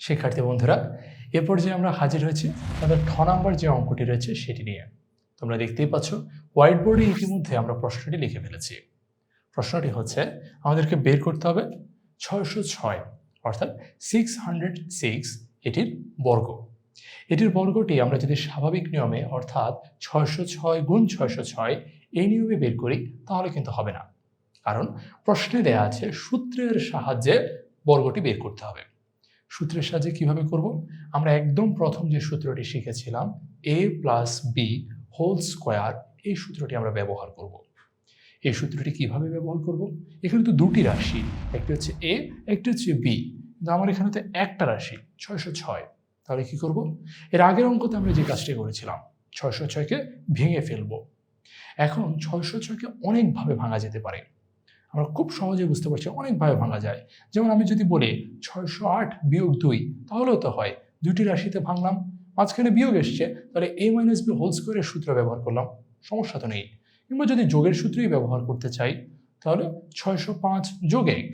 শিক্ষার্থী বন্ধুরা, এ পর্যায়ে আমরা হাজির হয়েছি আমাদের 6 নম্বর যে অঙ্কটি রয়েছে সেটি নিয়ে। তোমরা দেখতেই পাচ্ছ হোয়াইট বোর্ডে ইতিমধ্যে আমরা প্রশ্নটি লিখে ফেলেছি। প্রশ্নটি হচ্ছে আমাদেরকে বের করতে হবে 606 অর্থাৎ 606 এটির বর্গ। এটির বর্গটি আমরা যদি স্বাভাবিক নিয়মে অর্থাৎ 606 গুণ 606 এই নিয়মে বের করি তাহলে কিন্তু হবে না, কারণ প্রশ্নে দেয়া আছে সূত্রের সাহায্যে বর্গটি বের করতে হবে। সূত্রের সাহায্যে কিভাবে করব? আমরা একদম প্রথম যে সূত্রটি শিখেছিলাম a + b হোল স্কয়ার, এই সূত্রটি আমরা ব্যবহার করব। এই সূত্রটি কিভাবে ব্যবহার করব? এখানে তো দুটি রাশি, একটি হচ্ছে a, একটি হচ্ছে b, কিন্তু আমার এখানে তো একটা রাশি 606। তাহলে কি করব? এর আগের অঙ্কতে আমরা যে কাজটি করেছিলাম 606কে ভেঙে ফেলব। এখন 606কে অনেকভাবে ভাঙা যেতে পারে, আমরা খুব সহজে বুঝতে পারছি অনেকভাবে ভাঙা যায়। যেমন আমি যদি বলি 608 - 2 তাহলেও তো হয়, দুটি রাশিতে ভাঙলাম, মাঝখানে বিয়োগ এসছে, তাহলে a - b হোল স্কয়ারের সূত্র ব্যবহার করলাম, সমস্যা তো নেই। কিংবা যদি যোগের সূত্রই ব্যবহার করতে চাই তাহলে 605 + 1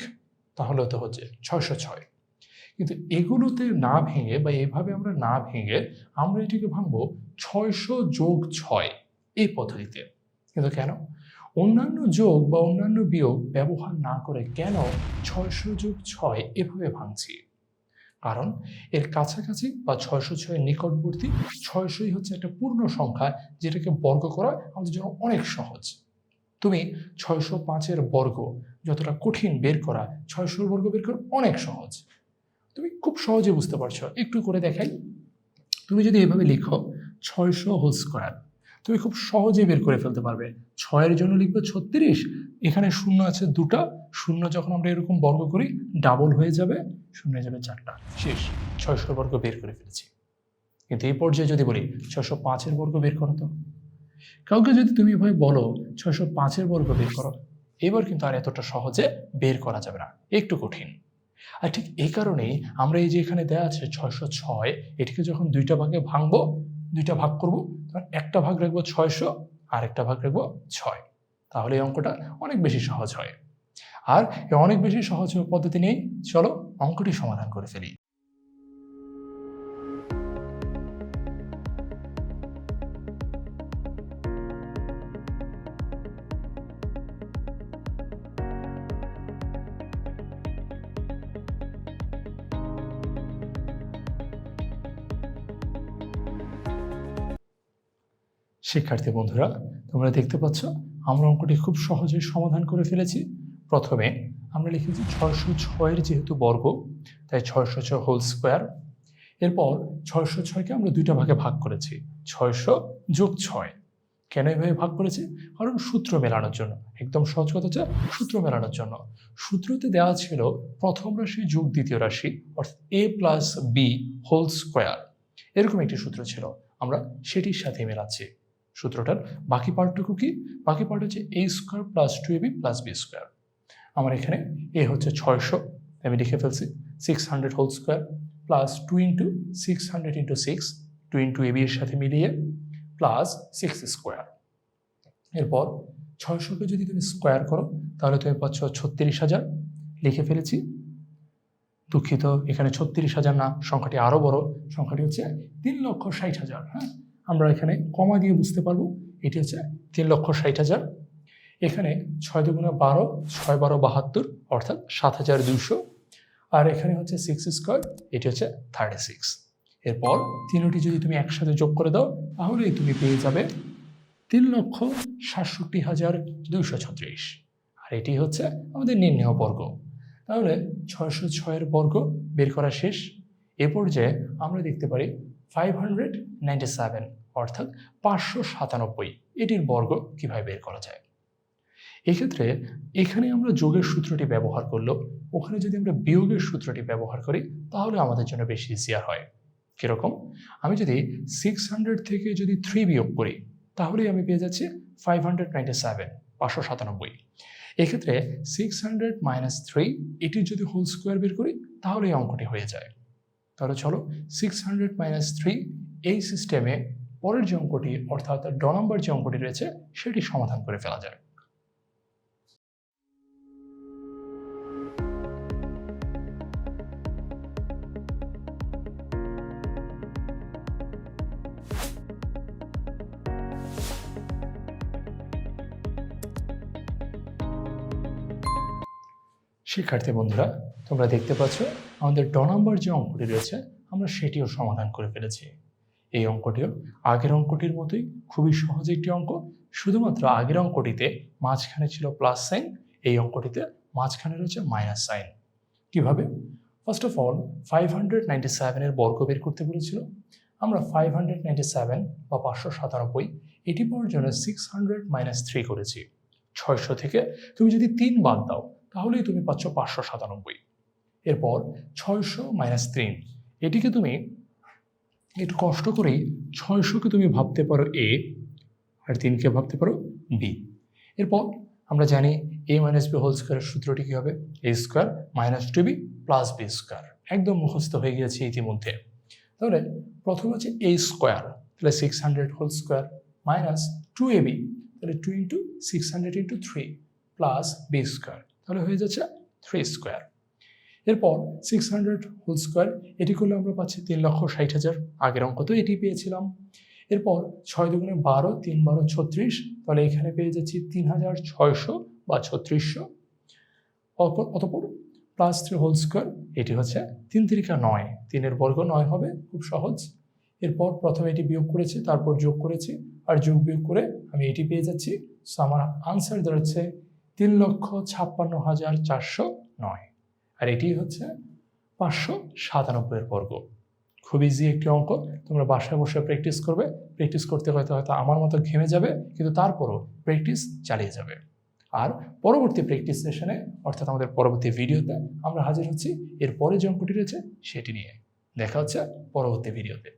তাহলেও তো হচ্ছে 606। কিন্তু এগুলোতে না ভেঙে বা এভাবে আমরা না ভেঙে আমরা এটিকে ভাঙবো 600 + 6 এই পদ্ধতিতে। কিন্তু কেন অন্যান্য যোগ বা অন্যান্য বিয়োগ ব্যবহার না করে কেন 600 + 6 এভাবে ভাঙছি? কারণ এর কাছাকাছি বা 606 নিকটবর্তী 600ই হচ্ছে একটা পূর্ণ সংখ্যা, যেটাকে বর্গ করা আমাদের জন্য অনেক সহজ। তুমি 605-এর বর্গ যতটা কঠিন বের করা, 600-এর বর্গ বের করা অনেক সহজ। তুমি খুব সহজে বুঝতে পারছো, একটু করে দেখাই। তুমি যদি এভাবে লিখো 600 হোল স্কয়ার, তুমি খুব সহজে বের করে ফেলতে পারবে। 6-এর জন্য লিখবে 36, এখানে শূন্য আছে দুটা, শূন্য যখন আমরা এরকম বর্গ করি ডাবল হয়ে যাবে, শূন্য হয়ে যাবে 4টা, শেষ, 600 বর্গ বের করে ফেলেছি। কিন্তু এই পর্যায়ে যদি বলি 605-এর বর্গ বের করো, তো কাউকে যদি তুমি এভাবে বলো 605-এর বর্গ বের করো, এবার কিন্তু আর এতটা সহজে বের করা যাবে না, একটু কঠিন। আর ঠিক এই কারণেই আমরা এই যে এখানে দেওয়া আছে 606, এটিকে যখন দুইটা ভাগে ভাঙবো, দুইটা ভাগ করব, তখন একটা ভাগ রাখবো 600 আর একটা ভাগ রাখবো 6, তাহলে এই অঙ্কটা অনেক বেশি সহজ হয়। আর এই অনেক বেশি সহজ পদ্ধতি নেই, চলো অঙ্কটি সমাধান করে ফেলি। শিক্ষার্থী বন্ধুরা, তোমরা দেখতে পাচ্ছ আমরা অঙ্কটি খুব সহজে সমাধান করে ফেলেছি। প্রথমে আমরা লিখেছি 606-এর যেহেতু বর্গ, তাই 606 হোল স্কয়ার। এরপর 606কে আমরা দুইটা ভাগে ভাগ করেছি, 600 + 6। কেন এভাবে ভাগ করেছি? কারণ সূত্র মেলানোর জন্য, একদম সহজ কথা হচ্ছে সূত্র মেলানোর জন্য। সূত্রতে দেওয়া ছিল প্রথম রাশি যোগ দ্বিতীয় রাশি অর্থাৎ a + b হোল স্কয়ার, এরকম একটি সূত্র ছিল, আমরা সেটির সাথে মেলাচ্ছি। সূত্রটার বাকি পার্টটুকু কি? বাকি পার্ট হচ্ছে a² + 2ab + b²। আমার এখানে a হচ্ছে 600, আমি লিখে ফেলছি 600 হোল স্কয়ার প্লাস 2 × 600 × 6, 2 × ab এর সাথে মিলিয়ে প্লাস 6²। এরপর 600কে যদি তুমি স্কোয়ার করো তাহলে তুমি পাচ্ছ 36,000, লিখে ফেলেছি। দুঃখিত, এখানে 36,000 না, সংখ্যাটি আরো বড়, সংখ্যাটি হচ্ছে 3,60,000। হ্যাঁ, আমরা এখানে কমা দিয়ে বুঝতে পারবো এটি হচ্ছে 3,60,000। এখানে 6 × 2 = 12, 6 × 12 = 72 অর্থাৎ 7,200, আর এখানে হচ্ছে 6², এটি হচ্ছে 36। এরপর তিনটি যদি তুমি একসাথে যোগ করে দাও তাহলেই তুমি পেয়ে যাবে 3,67,236, আর এটি হচ্ছে আমাদের নির্ণেয় বর্গ। তাহলে 606-এর বর্গ বের করা শেষ। এ পর্যায়ে আমরা দেখতে পারি 597 অর্থাৎ 597 এটির বর্গ কিভাবে বের করা যায়। এক্ষেত্রে এখানে আমরা যোগের সূত্রটি ব্যবহার করলেও ওখানে যদি আমরা বিয়োগের সূত্রটি ব্যবহার করি তাহলে আমাদের জন্য বেশি ইজিয়ার হয়। কিরকম? আমি যদি 600 থেকে যদি 3 বিয়োগ করি তাহলেই আমি পেয়ে যাচ্ছি 597। এক্ষেত্রে 600 - 3 এটির যদি হোল স্কোয়ার বের করি তাহলে এই অঙ্কটি হয়ে যায়। তাহলে চলো 600 - 3 এই সিস্টেমে পরের যে অঙ্কটি অর্থাৎ ড নম্বর যে অঙ্কটি রয়েছে সেটি সমাধান করে ফেলা যায়। শিক্ষার্থী বন্ধুরা, তোমরা দেখতে পাচ্ছ আমাদের ড নম্বর যে অঙ্কটি রয়েছে আমরা সেটিও সমাধান করে ফেলেছি। এই অঙ্কটিও আগের অঙ্কটির মতোই খুবই সহজ একটি অঙ্ক, শুধুমাত্র আগের অঙ্কটিতে মাঝখানে ছিল প্লাস সাইন, এই অঙ্কটিতে মাঝখানে রয়েছে মাইনাস সাইন। কিভাবে? ফার্স্ট অফ অল 597 এর বর্গ বের করতে বলেছিল। আমরা 597 বা 597 এটি পাওয়ার জন্য 600 - 3 করেছি। 600 থেকে তুমি যদি 3 বাদ দাও তাহলেই তুমি পাচ্ছ 597। এরপর 600 - 3, এটিকে তুমি একটু কষ্ট করেই 600কে তুমি ভাবতে পারো এ আর 3কে ভাবতে পারো বি। এরপর আমরা জানি a - b হোল স্কোয়ারের সূত্রটি কি হবে? a square minus 2b plus b square. একদম মুখস্থ হয়ে গিয়েছে ইতিমধ্যে। তাহলে প্রথমে হচ্ছে a স্কোয়ার, তাহলে 600 হোল স্কোয়ার মাইনাস 2ab, তাহলে 2 × 600 × 3 প্লাস b স্কোয়ার, তাহলে হয়ে যাচ্ছে 3 স্কোয়ার। এরপর 600 হোল স্কোয়ার, এটি করলে আমরা পাচ্ছি 3,60,000। আগের অঙ্ক তো এটি পেয়েছিলাম। এরপর 6 × 2 = 12, 3 × 12 = 36, তাহলে এখানে পেয়ে যাচ্ছি 3,600 বা 3600। অতঃপর প্লাস 3 হোল স্কোয়ার, এটি হচ্ছে 3 × 3 = 9, 3 বর্গ 9 হবে, খুব সহজ। এরপর প্রথমে এটি বিয়োগ করেছি, তারপর যোগ করেছি, আর যোগ বিয়োগ করে আমি এটি পেয়ে যাচ্ছি। সো আমার আনসার দাঁড়াচ্ছে 3,56,409, আর এটি হচ্ছে 597 বর্গ। খুব ইজি একটি অঙ্ক, তোমরা বাসায় বসে প্র্যাকটিস করবে। প্র্যাকটিস করতে হয়তো আমার মতো ঘেমে যাবে, কিন্তু তারপরও প্র্যাকটিস চালিয়ে যাবে। আর পরবর্তী প্র্যাকটিস সেশনে, অর্থাৎ আমাদের পরবর্তী ভিডিওতে আমরা হাজির হচ্ছি এর পরে যে অঙ্কটি রয়েছে সেটি নিয়ে। দেখা হচ্ছে পরবর্তী ভিডিওতে।